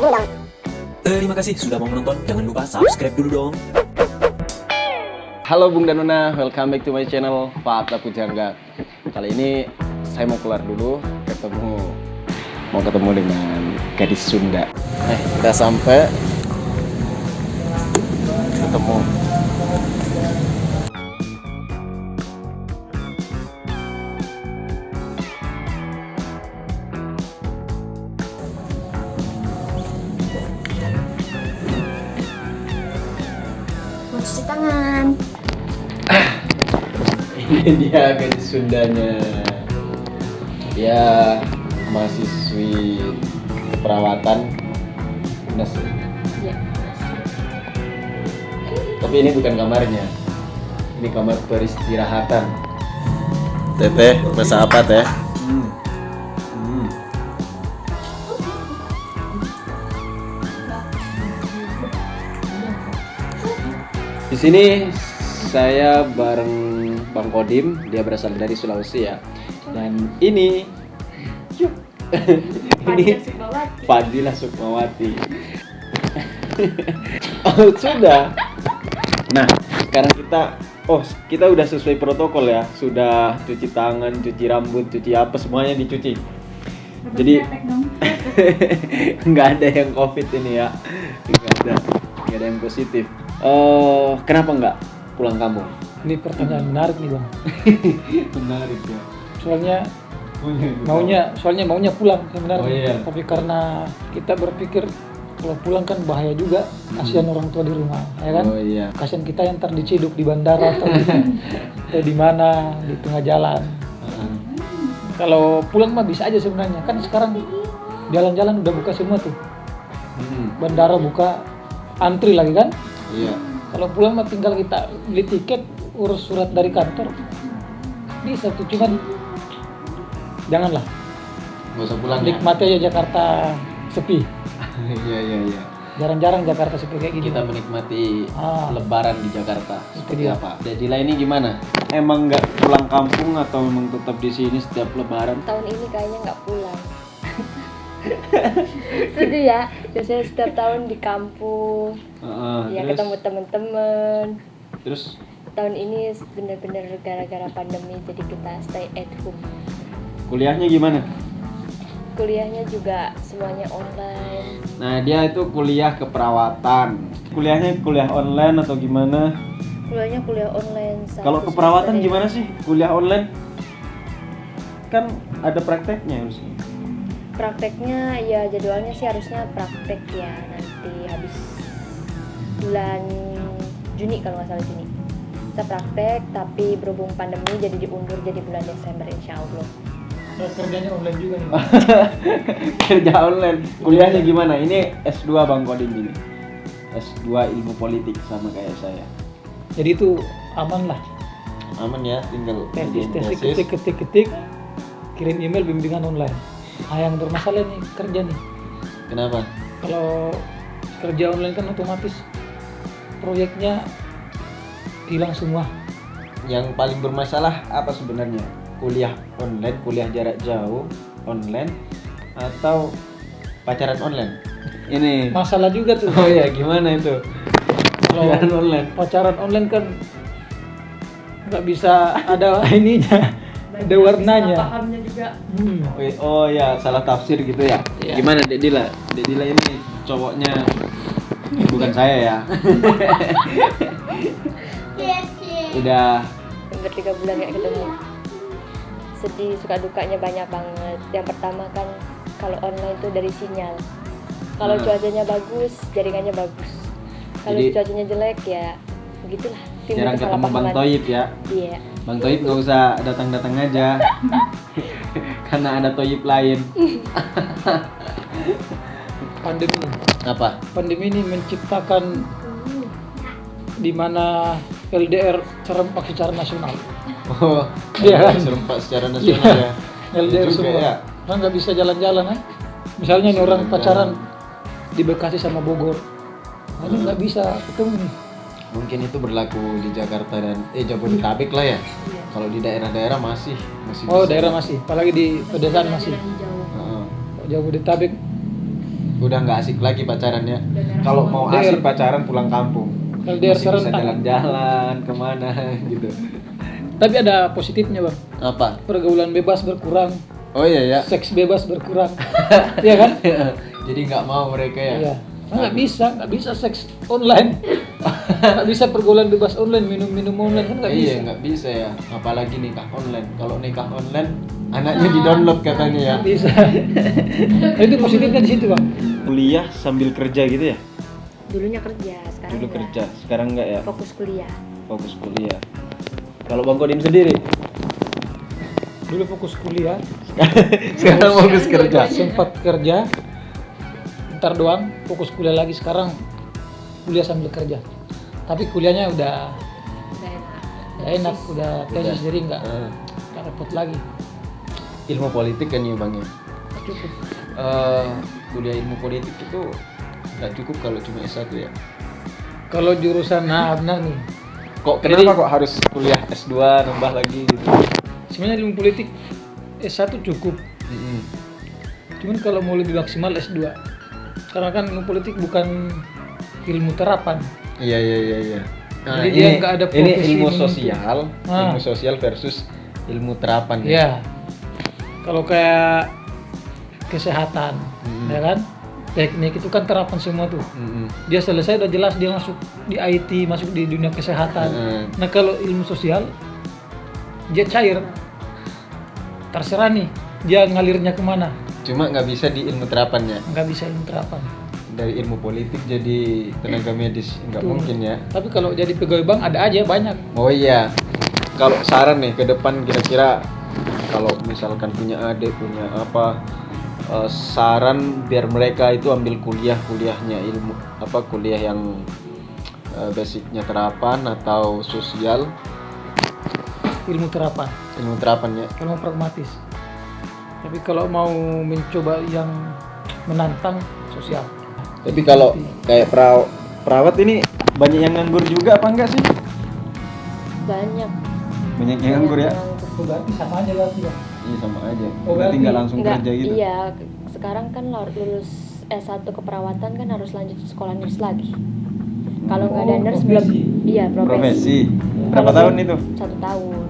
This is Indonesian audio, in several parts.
dulu dong. Terima kasih sudah mau menonton. Jangan lupa subscribe dulu dong. Halo Bung dan Nuna, welcome back to my channel Fata Pujangga. Kali ini saya mau keluar dulu, mau ketemu dengan gadis Sunda. Kita sampai ketemu. Mau cuci tangan. Ini dia gadis Sundanya. Dia mahasiswi keperawatan UNES. Ya. Tapi ini bukan kamarnya. Ini kamar peristirahatan. Teteh, masak apa teh? Di sini saya bareng Bang Kodim, dia berasal dari Sulawesi ya. Dan ini ini Fadilah Sukmawati. Oh, sudah. Nah, sekarang kita udah sesuai protokol ya. Sudah cuci tangan, cuci rambut, cuci apa semuanya dicuci. Jadi nggak ada yang COVID ini ya. Nggak ada yang positif. Kenapa nggak pulang kampung? Ini pertanyaan menarik nih Bang. Menarik ya. Soalnya maunya pulang sebenarnya. Oh, iya. Tapi karena kita berpikir kalau pulang kan bahaya juga, kasihan orang tua di rumah, ya kan? Oh iya. Kasihan kita yang terdiciduk di bandara atau di mana di tengah jalan. Kalau pulang mah bisa aja sebenarnya. Kan sekarang jalan-jalan udah buka semua tuh. Bandara buka, antri lagi kan? Iya. Kalau pulang mah tinggal kita beli tiket, urus surat dari kantor. Bisa tuh, cuman janganlah. Nggak usah pulang ya. Nikmati aja Jakarta sepi. Iya. Jarang-jarang Jakarta sepi kayak gini. Kita menikmati Ah. Lebaran di Jakarta. Itu Seperti dia. apa? Dadila ini gimana? Emang nggak pulang kampung atau memang tetap di sini setiap Lebaran? Tahun ini kayaknya nggak pulang. Sedih ya, biasanya setiap tahun di kampung, ya terus, ketemu temen-temen. terus Tahun ini bener-bener gara-gara pandemi jadi kita stay at home. kuliahnya gimana? Kuliahnya juga semuanya online. Nah, dia itu kuliah keperawatan. Kuliahnya kuliah online atau gimana? Kuliahnya kuliah online. Kalau satu keperawatan semester ya. gimana sih? Kuliah online? Kan ada prakteknya harusnya. Prakteknya ya jadwalnya sih harusnya praktek ya nanti habis bulan Juni kalau nggak salah Juni. Kita praktek tapi berhubung pandemi jadi diundur jadi bulan Desember insya Allah. Kerjanya online juga nih. Kerja online. Kuliahnya gimana? Ini S2 Bang Kodim ini. S2 ilmu politik sama kayak saya. Jadi itu aman lah. Aman ya, tinggal Tesis, ngerjain ketik, kirim email bimbingan online. Nah, yang bermasalah nih kerja nih. Kenapa? Kalau kerja online kan otomatis proyeknya hilang semua. Yang paling bermasalah apa sebenarnya? Kuliah online, kuliah jarak jauh online, atau pacaran online? Ini. Masalah juga tuh. Oh ya, gimana itu? Kalau Pacaran online. pacaran online kan nggak bisa ada ininya, ada warnanya. Pahamnya juga. Oh ya, salah tafsir gitu ya. Iya. Gimana Dedila? Dedila ini cowoknya bukan saya ya. Udah Hampir 3 bulan gak ketemu. Sedih, suka dukanya banyak banget. Yang pertama kan kalau online tuh dari sinyal. Kalau cuacanya bagus, jaringannya bagus. Kalau Jadi, cuacanya jelek ya begitulah. Timbul jarang ketemu Bang kesalahpahaman. Toib ya. Iya. Bang Toib nggak usah datang-datang aja. Karena ada Toib lain. Pandemi. Apa? Pandemi ini menciptakan di mana LDR serempak secara nasional. Oh, Iya. serempak secara nasional ya. LDR Iya juga semua. ya. Orang nggak bisa jalan-jalan kan? Misalnya nih orang pacaran di Bekasi sama Bogor, nah, ini nggak bisa ketemu nih. Mungkin itu berlaku di Jakarta dan Jabodetabek lah ya. Kalau di daerah-daerah masih Oh bisa. daerah masih, apalagi di pedesaan masih. Heeh. Jabodetabek udah nggak asik lagi pacarannya. merah Kalau semua. mau asik pacaran pulang kampung. Kalau dia Masih bisa serentak. jalan-jalan kemana gitu. Tapi ada positifnya bang, Apa? pergaulan bebas berkurang, Oh iya ya. seks bebas berkurang, iya kan? Jadi nggak mau mereka ya. Iya. Nggak bisa seks online, nggak bisa pergaulan bebas online, minum online kan nggak bisa. Iya nggak bisa ya. Apalagi nikah online. Kalau nikah online anaknya di download katanya ya. Nggak bisa. Nah, itu positifnya di situ bang. Kuliah sambil kerja gitu ya. Dulunya kerja, sekarang Dulu enggak. kerja, sekarang enggak ya. Fokus kuliah. Fokus kuliah. Kalau Bang Kodim sendiri, Dulu fokus kuliah, sekarang fokus kerja. sempat kerja, ntar doang, fokus kuliah lagi. Sekarang kuliah sambil kerja. Tapi kuliahnya udah Udah enak. udah tesis, jadi nggak Eh, repot lagi. ilmu politik kan ya Bang ya. Cukup. Kuliah ilmu politik itu nggak cukup kalau cuma S1 ya. Kalau jurusan, nah benar nih. Kok Jadi- kenapa kok harus kuliah S2 nambah lagi gitu? Sebenarnya ilmu politik S1 cukup. Mm-mm. Cuman kalau mau lebih maksimal S2. Karena kan ilmu politik bukan ilmu terapan. Iya. Nah, Jadi dia nggak ada ini profesi ilmu menuntut. sosial, Ah. ilmu sosial versus ilmu terapan ya. Iya. Kalau kayak kesehatan, Hmm. ya kan? Teknik itu kan terapan semua tuh. Mm-mm. Dia selesai udah jelas dia masuk di IT, masuk di dunia kesehatan. Heeh. Nah, kalau ilmu sosial dia cair. Terserah nih dia ngalirnya kemana. Cuma nggak bisa di ilmu terapannya. Nggak bisa ilmu terapan. Dari ilmu politik jadi tenaga medis nggak Tuh. mungkin ya. Tapi kalau jadi pegawai bank ada aja banyak. Oh iya, kalau saran nih ke depan kira-kira kalau misalkan punya adik punya apa saran biar mereka itu ambil kuliahnya ilmu apa kuliah yang basicnya terapan atau sosial Ilmu terapan. ilmu terapan ya. Kalau mau pragmatis. Tapi kalau mau mencoba yang menantang sosial. Tapi kalau kayak perawat ini banyak yang nganggur juga apa enggak sih? Banyak. Banyak yang nganggur ya? Oh, berarti sama aja berarti ya. Iya sama aja. Oh, Berarti nggak berarti langsung Enggak, kerja gitu. Iya, sekarang kan lulus S1 keperawatan kan harus lanjut sekolah nurse lagi. Kalau nggak ada Oh, nurse profesi. belum, iya Profesi. Berapa Kalau tahun belum- itu? 1 tahun.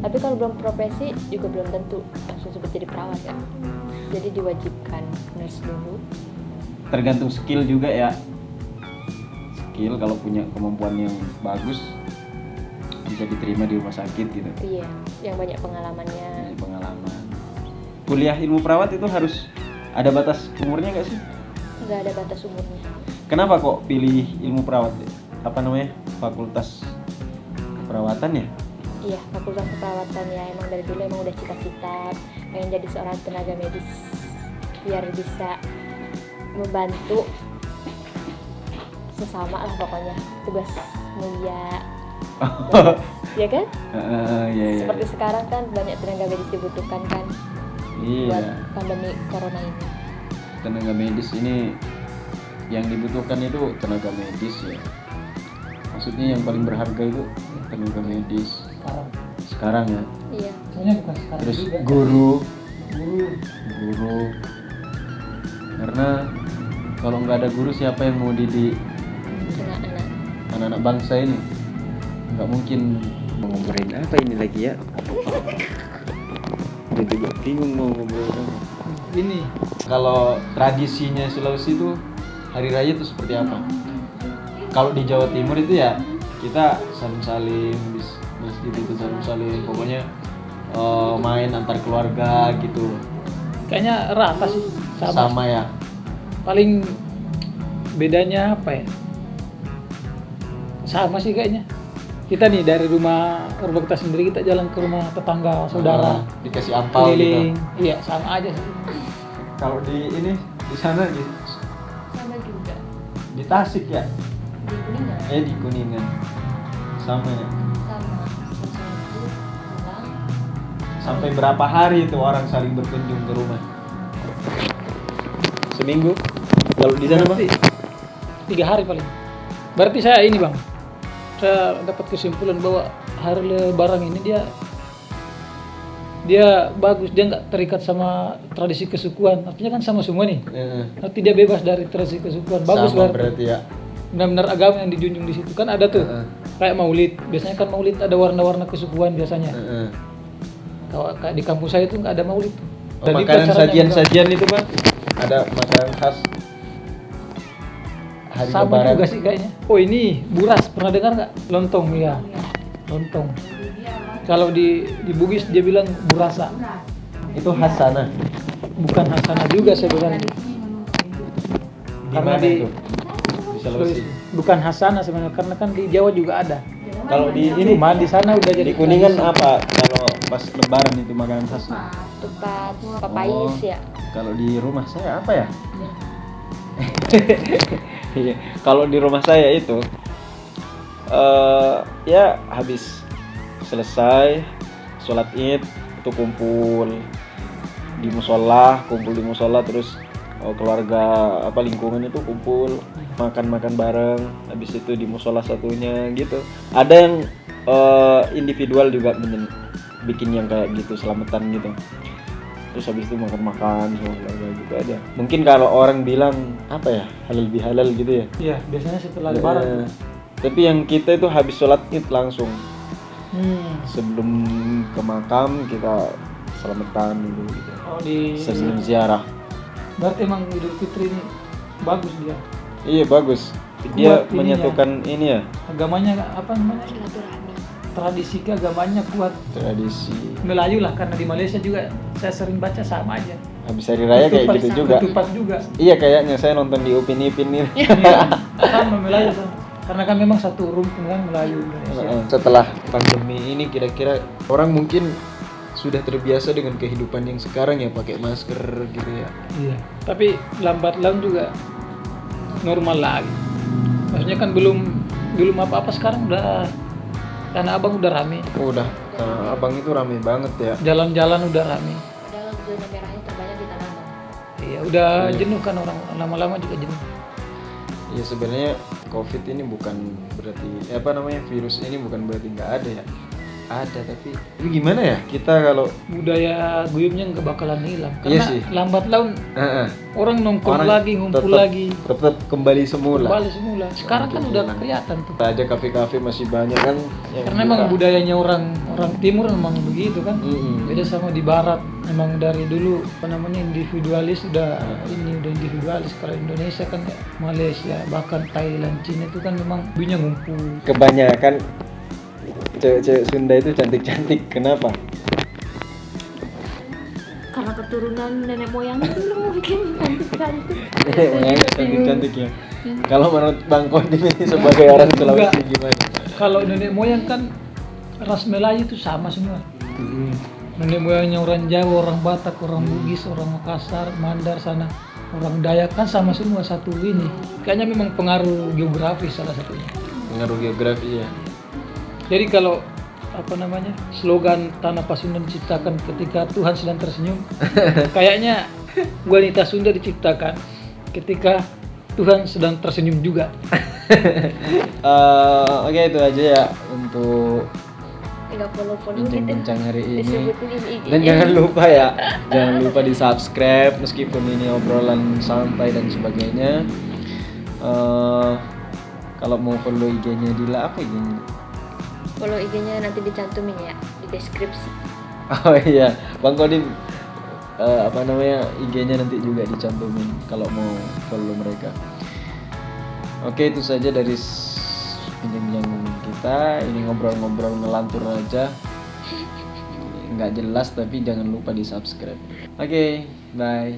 Tapi kalau belum profesi juga belum tentu langsung sebut jadi perawat ya. Jadi diwajibkan nurse dulu. Tergantung skill juga ya. Skill kalau punya kemampuan yang bagus bisa diterima di rumah sakit gitu. Iya, yang banyak pengalamannya. Dari pengalaman. Kuliah ilmu perawat itu harus ada batas umurnya nggak sih? Nggak ada batas umurnya. Kenapa kok pilih ilmu perawat? Apa namanya? Fakultas keperawatan ya? Iya, fakultas keperawatan ya. Emang dari dulu emang udah cita-cita pengen jadi seorang tenaga medis biar bisa membantu sesama lah pokoknya, tugas mulia. Ya kan? Iya. Seperti sekarang kan banyak tenaga medis dibutuhkan kan buat Iya. pandemi corona ini. Tenaga medis ini yang dibutuhkan itu tenaga medis ya. Maksudnya yang paling berharga itu tenaga medis sekarang ya. Iya. Soalnya bukan sekarang Terus juga. guru. Guru. Karena kalau nggak ada guru siapa yang mau didik Anak-anak. anak-anak bangsa ini? Nggak mungkin. Mau ngobrolin apa ini lagi ya? Jadi gue bingung mau ngobrolin apa. Ini Kalau tradisinya Sulawesi itu hari raya itu seperti apa? Kalau di Jawa Timur itu ya kita saling-saling di masjid itu saling-saling pokoknya main antar keluarga gitu. kayaknya rata sih. Sama ya. Paling bedanya apa ya? Sama sih kayaknya. Kita nih dari rumah kita sendiri kita jalan ke rumah tetangga, saudara, Dikasih ampau gitu. keliling. Iya, sama aja sih. Kalau di ini di sana di Sama juga. di Tasik ya? Di Kuningan Di Kuningan. Sama ya. sama. Sesuatu pulang. Sampai berapa hari itu orang saling berkunjung ke rumah? Seminggu? Kalau di sana Berarti 3 hari paling. Berarti saya ini bang, saya dapat kesimpulan bahwa hari Lebaran ini dia dia bagus, dia nggak terikat sama tradisi kesukuan, artinya kan sama semua nih, arti dia bebas dari tradisi kesukuan, bagus Sama berarti. berarti ya. Benar-benar agama yang dijunjung di situ kan ada tuh, kayak maulid, biasanya kan maulid ada warna-warna kesukuan biasanya. Kalau kayak di kampus saya itu nggak ada maulid. Oh, makanan sajian-sajian itu Bang, ada makanan khas hari sama Lebaran. juga sih kayaknya. Oh ini buras, pernah dengar nggak? Lontong ya, lontong. Kalau di Bugis dia bilang burasa, Itu khas sana. bukan Hasanah juga sebenarnya. Di Karena mana di- itu? Di Sulawesi. Bukan Hasanah sebenarnya, karena kan di Jawa juga ada. Kalau di Ini ini di sana udah jadi di Kuningan tradisi. apa kalau pas Lebaran itu makanan khasnya? Tepat papais ya. Kalau di rumah saya apa ya? Iya, kalau di rumah saya itu ya habis selesai sholat Id itu kumpul di musola terus keluarga apa lingkungan itu kumpul makan bareng, habis itu di musola satunya gitu. Ada yang individual juga bikin yang kayak gitu selamatan gitu. Terus habis itu makan sama keluarga gitu aja. Mungkin kalau orang bilang apa ya, halal bihalal gitu ya. Iya, biasanya setelah Lebaran. Tapi yang kita itu habis sholat Id langsung sebelum ke makam kita selamatan dulu gitu. Oh di Sebelum ziarah. berarti emang Idul Fitri ini bagus dia. Iya bagus. Dia Kuat ininya. menyatukan ini ya, Agamanya apa namanya? Silaturahmi. Tradisi agamanya kuat. tradisi. Melayu lah, karena di Malaysia juga saya sering baca sama aja. Habis hari raya kayak gitu juga. Ketupat juga. Iya kayaknya saya nonton di Upin Ipin ini. Iya, sama Melayu kan. Karena kan memang satu rumpun kan Melayu Indonesia. Setelah pandemi ini kira-kira orang mungkin sudah terbiasa dengan kehidupan yang sekarang ya, pakai masker gitu ya. Iya. Tapi lambat laun juga normal lagi. Maksudnya kan belum apa-apa, sekarang udah Tanah Abang udah rame. Oh, udah Abang itu rame banget ya. Jalan-jalan udah rame. Padahal zona merahnya terbanyak di Tanah Abang. Iya, udah jenuh kan orang, lama-lama juga jenuh. Ya sebenarnya COVID ini bukan berarti virus ini bukan berarti nggak ada ya. Ada, tapi gimana ya kita kalau Budaya guyupnya nggak bakalan hilang. Iya Karena sih. lambat laun orang nongkrong Orang lagi, ngumpul tetap- lagi. tetap kembali semula. Kembali semula. Sekarang kan udah kelihatan tuh. Aja kafe-kafe masih banyak kan yang Karena emang buka. budayanya orang timur memang begitu kan. Mm-mm. Beda sama di barat. Memang dari dulu individualis udah individualis. Kalau Indonesia kan Malaysia bahkan Thailand, Cina itu kan memang dunia ngumpul. Kebanyakan cewek-cewek Sunda itu cantik-cantik. Kenapa? Karena keturunan nenek moyang dulu mungkin cantik-cantik. Cantik-cantik ya. Kalau menurut Bang Kodim ini sebagai orang Sulawesi gimana? Kalau nenek moyang kan ras Melayu itu sama semua. Nenek moyangnya orang Jawa, orang Batak, orang Bugis, orang Makassar, Mandar sana, orang Dayak kan sama semua satu ini. Kayaknya memang pengaruh geografis salah satunya. Pengaruh geografi ya. Jadi kalau slogan Tanah Pasundan diciptakan ketika Tuhan sedang tersenyum, kayaknya wanita Sunda diciptakan ketika Tuhan sedang tersenyum juga. Oke, itu aja ya untuk Tinggal follow-follow gitu. bincang-bincang hari ini. Disebutin ini IG. Dan jangan lupa di subscribe meskipun ini obrolan santai dan sebagainya. Kalau mau follow IG-nya Dila, apa IG-nya? Follow IG-nya nanti dicantumin ya di deskripsi. Oh iya, Bang Kodim IG-nya nanti juga dicantumin kalau mau follow mereka. Oke, itu saja dari bincang-bincang kita. Ini ngobrol-ngobrol ngelantur aja. Nggak jelas tapi jangan lupa di subscribe. Oke, bye.